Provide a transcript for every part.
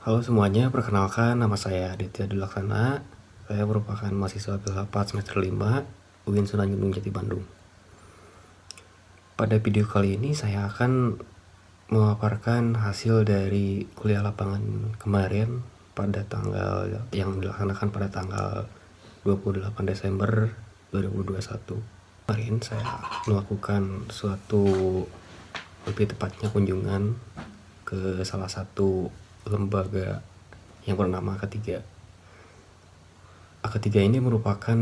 Halo semuanya, perkenalkan nama saya Aditya Dulaksana. Saya merupakan mahasiswa filsafat semester 5 UIN Sunan Gunung Jati Bandung. Pada video kali ini saya akan memaparkan hasil dari kuliah lapangan kemarin pada tanggal yang dilaksanakan pada tanggal 28 Desember 2021. Kemarin saya melakukan suatu, lebih tepatnya kunjungan ke salah satu lembaga yang bernama Ketiga. Ketiga ini merupakan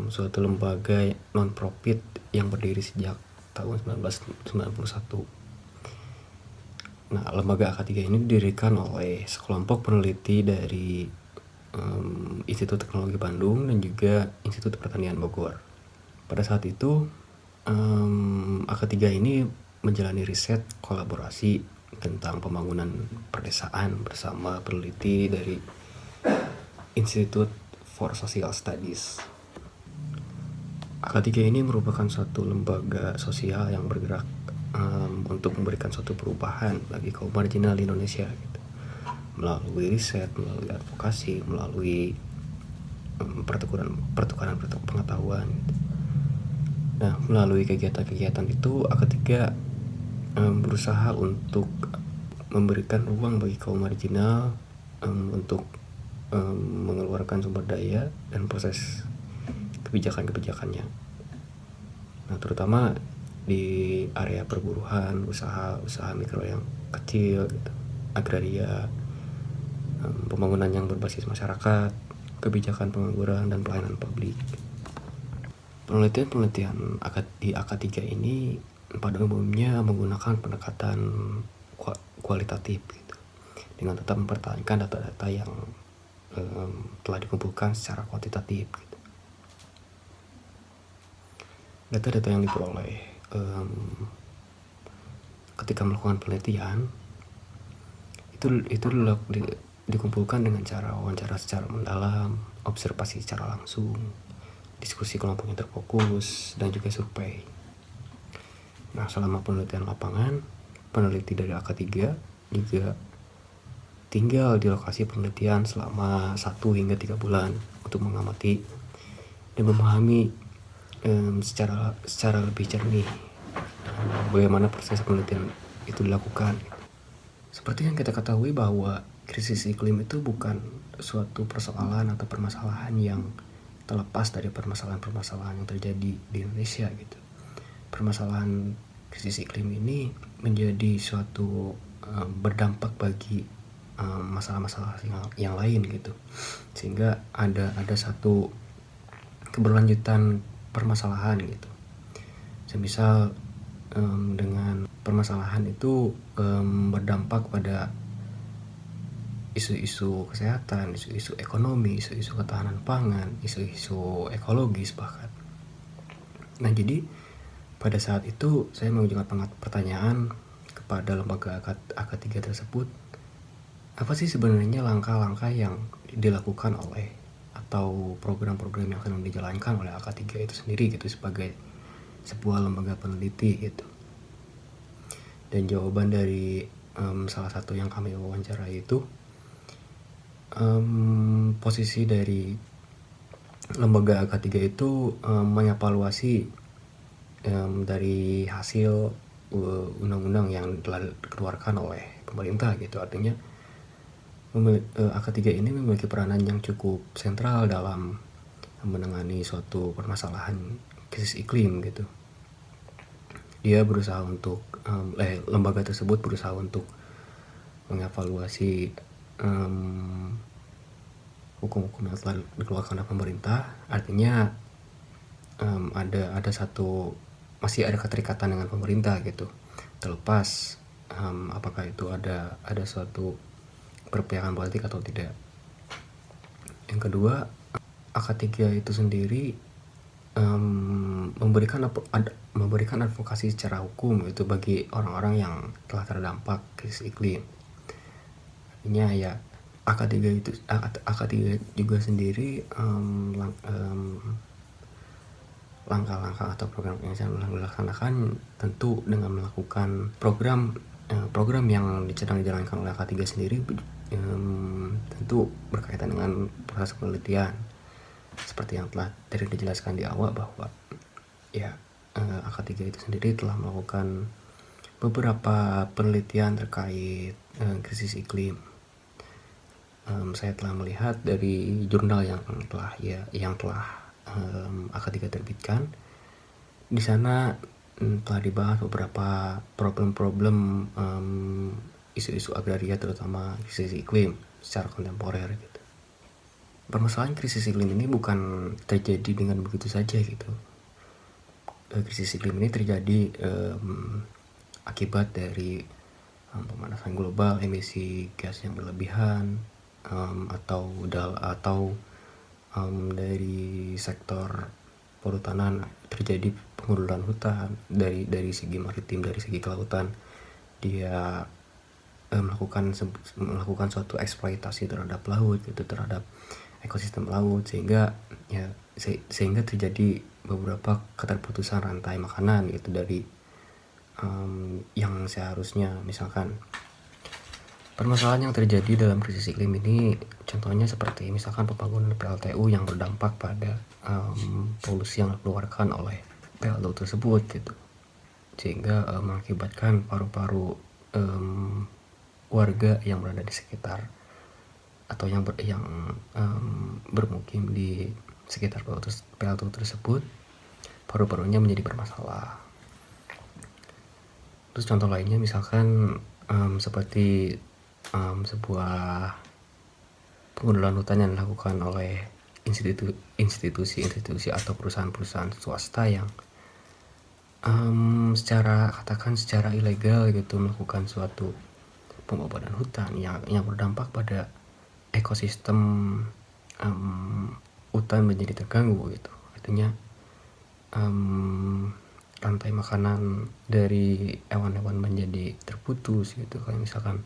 suatu lembaga non-profit yang berdiri sejak tahun 1991. Nah, lembaga Ketiga ini didirikan oleh sekelompok peneliti dari Institut Teknologi Bandung dan juga Institut Pertanian Bogor. Pada saat itu, Ketiga ini menjalani riset kolaborasi tentang pembangunan perdesaan bersama peneliti dari Institute for Social Studies. Ketiga ini merupakan suatu lembaga sosial yang bergerak untuk memberikan suatu perubahan bagi kaum marginal di Indonesia gitu. Melalui riset, melalui advokasi, melalui pertukaran pengetahuan gitu. Nah, melalui kegiatan-kegiatan itu Ketiga berusaha untuk memberikan ruang bagi kaum marginal untuk mengeluarkan sumber daya dan proses kebijakan-kebijakannya. Nah, terutama di area perburuhan, usaha mikro yang kecil gitu, agraria, pembangunan yang berbasis masyarakat, kebijakan pengangguran dan pelayanan publik. Penelitian di AK3 ini pada umumnya menggunakan pendekatan kualitatif gitu, dengan tetap mempertahankan data-data yang telah dikumpulkan secara kuantitatif gitu. Data-data yang diperoleh ketika melakukan penelitian itu dikumpulkan dengan cara wawancara secara mendalam, observasi secara langsung, diskusi kelompok yang terfokus, dan juga survei. Nah, selama penelitian lapangan, peneliti dari AK3 juga tinggal di lokasi penelitian selama 1 hingga 3 bulan untuk mengamati dan memahami secara lebih jernih bagaimana proses penelitian itu dilakukan. Seperti yang kita ketahui bahwa krisis iklim itu bukan suatu persoalan atau permasalahan yang terlepas dari permasalahan-permasalahan yang terjadi di Indonesia gitu. Permasalahan krisis iklim ini menjadi suatu berdampak bagi masalah-masalah yang lain gitu, sehingga ada satu keberlanjutan permasalahan gitu. Semisal dengan permasalahan itu berdampak pada isu-isu kesehatan, isu-isu ekonomi, isu-isu ketahanan pangan, isu-isu ekologis bahkan. Nah, jadi pada saat itu saya mengajukan pertanyaan kepada lembaga AK3 tersebut, apa sih sebenarnya langkah-langkah yang dilakukan oleh atau program-program yang akan dijalankan oleh AK3 itu sendiri gitu sebagai sebuah lembaga peneliti gitu. Dan jawaban dari salah satu yang kami wawancarai itu, posisi dari lembaga AK3 itu mengevaluasi dari hasil undang-undang yang telah dikeluarkan oleh pemerintah gitu. Artinya AK3 ini memiliki peranan yang cukup sentral dalam menangani suatu permasalahan krisis iklim gitu. Dia berusaha untuk lembaga tersebut berusaha untuk mengevaluasi hukum-hukum yang telah dikeluarkan oleh pemerintah. Artinya ada satu, masih ada keterikatan dengan pemerintah gitu, terlepas apakah itu ada suatu perpihakan politik atau tidak. Yang kedua, AK3 itu sendiri memberikan advokasi secara hukum itu bagi orang-orang yang telah terdampak krisis iklim. Artinya ya AK3 juga sendiri langkah-langkah atau program yang dilaksanakan tentu dengan melakukan program program yang sedang dijalankan oleh AK3 sendiri tentu berkaitan dengan proses penelitian. Seperti yang telah tadi dijelaskan di awal bahwa ya AK3 itu sendiri telah melakukan beberapa penelitian terkait krisis iklim. Saya telah melihat dari jurnal yang telah AK3 terbitkan. Di sana telah dibahas beberapa problem-problem isu-isu agraria, terutama krisis iklim secara kontemporer gitu. Permasalahan krisis iklim ini bukan terjadi dengan begitu saja gitu. Krisis iklim ini terjadi akibat dari pemanasan global, emisi gas yang berlebihan, atau dari sektor perhutanan terjadi pengundulan hutan, dari segi maritim, dari segi kelautan dia melakukan suatu eksploitasi terhadap laut gitu, terhadap ekosistem laut, sehingga terjadi beberapa keterputusan rantai makanan gitu dari yang seharusnya. Misalkan permasalahan yang terjadi dalam krisis iklim ini contohnya seperti misalkan pembangunan PLTU yang berdampak pada polusi yang dikeluarkan oleh PLTU tersebut gitu, sehingga mengakibatkan paru-paru warga yang berada di sekitar atau yang bermukim di sekitar PLTU tersebut, paru-parunya menjadi bermasalah. Terus contoh lainnya misalkan seperti sebuah pengundulan hutan yang dilakukan oleh institusi atau perusahaan-perusahaan swasta yang secara ilegal gitu melakukan suatu pembabaran hutan yang berdampak pada ekosistem hutan menjadi terganggu gitu. Artinya rantai makanan dari hewan-hewan menjadi terputus gitu. Kayak misalkan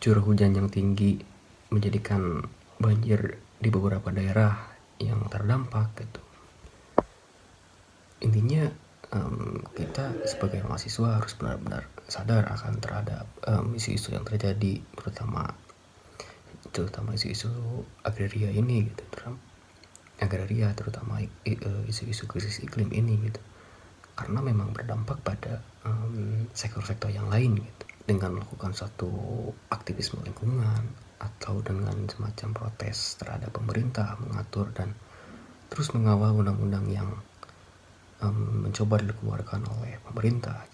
curah hujan yang tinggi menjadikan banjir di beberapa daerah yang terdampak gitu. Intinya kita sebagai mahasiswa harus benar-benar sadar akan terhadap isu-isu yang terjadi, terutama isu-isu agraria ini gitu, terutama isu-isu krisis iklim ini gitu, karena memang berdampak pada sektor-sektor yang lain gitu. Dengan melakukan suatu aktivisme lingkungan atau dengan semacam protes terhadap pemerintah, mengatur dan terus mengawal undang-undang yang mencoba dikeluarkan oleh pemerintah.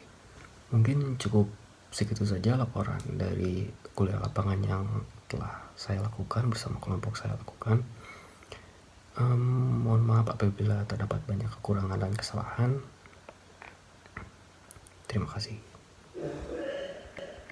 Mungkin cukup segitu saja laporan dari kuliah lapangan yang telah saya lakukan bersama kelompok saya lakukan. Mohon maaf apabila terdapat banyak kekurangan dan kesalahan. Terima kasih.